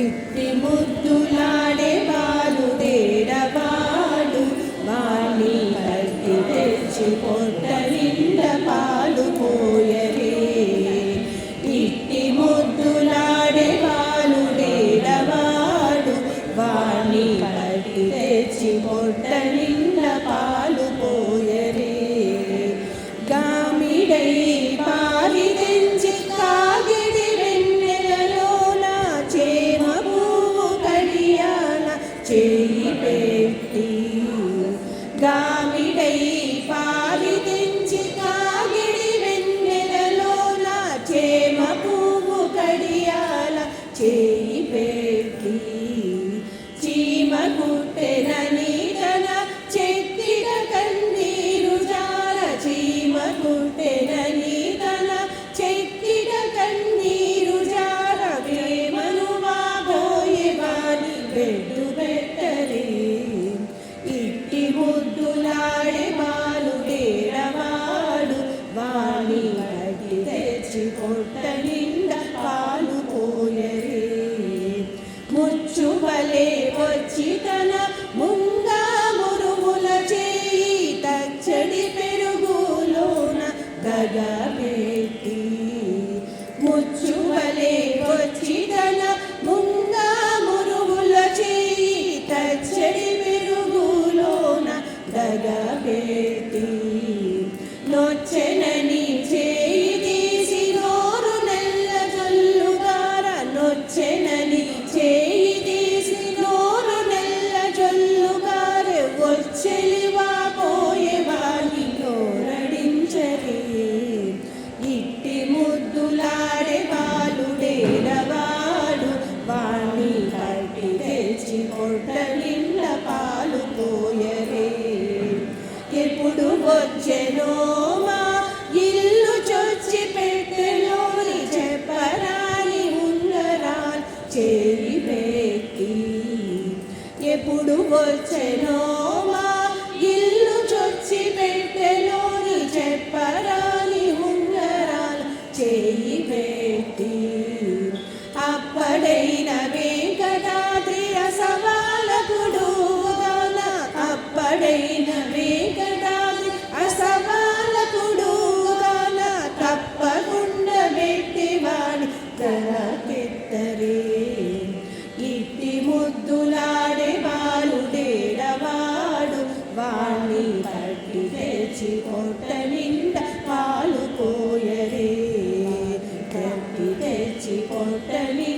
ఇట్టి ముద్దులాడే బాలు దేడవాడు వాణ్ణి కట్టి తెచ్చి పొట్ట నిండ పాలు పోయరే. ఇట్టి ముద్దులాడే బాలు దేడవాడు వాణ్ణి కట్టి తెచ్చి పొట్ట నిండ పాలు పోయరే. గామిడై పారి తెంచి కాగిడి వెన్నెలలోన చేమ పువ్వు కడియాన చేయి పెట్టి. గామిడై పారి తెంచి కాగిడి వెన్నెలలోన చేమ పువ్వు కడియాన చేయి పెట్టి. చీమ కుట్టెనని తన చెక్కిన కన్నీరు జార. చీమ కుట్టెనని తన చెక్కిన కన్నీరు జార. ప్రేమను వాగోయే వాని బెడ్డు పెట్టరే. ఇట్టి ముద్దులాడే బాలు దేడవాడు వాణి కట్టి తెచ్చి పొట్ట నిండా పాలు పోయరే. ముచ్చువలే వచ్చి తన ముంగా మురుగుల చేయి తచ్చడి పెరుగులోన దగబెట్టి. ముచ్చువలే వచ్చి తన ముంగా మురుగుల చేయి తచ్చడి పెరుగులోన దగబెట్టి. నొచ్చెనని చేయి తీసి నోరు నెల్ల జొల్లుగార. నొచ్చెనని చేయి తీసి నోరు నెల్ల జొల్లుగార. వచ్చెలివా పోయేవాని నోరడించరే. ఇట్టి ముద్దులాడే బాలు దేడవాడు వాణ్ణి కట్టి తెచ్చి పొట్ట నిండ పాలు పోయరే. ఎప్పుడు వచ్చెనో మా ఇల్లు చొచ్చి పెట్టెలోని చెప్పరాని ఉంగరాలు చేయి పెట్టి. ఎప్పుడు వచ్చెనో మా ఇల్లు చొచ్చి పెట్టెలోని చెప్పరాని ఉంగరాలు చేయి పెట్టి. అప్పడైన వెంకటాద్రి అసవాలకుడు గాన. అప్పడైన వెంకటాద్రి అసవాలకుడు గాన. తప్పకుండా పెట్టివాడి తలకెత్తరే. ఇట్టి ముద్దులాడే బాలు దేడవాడు వాణ్ణి కట్టి తెచ్చి పొట్ట నిండా పాలు పోయరే. కట్టి తెచ్చి పొట్ట నిండా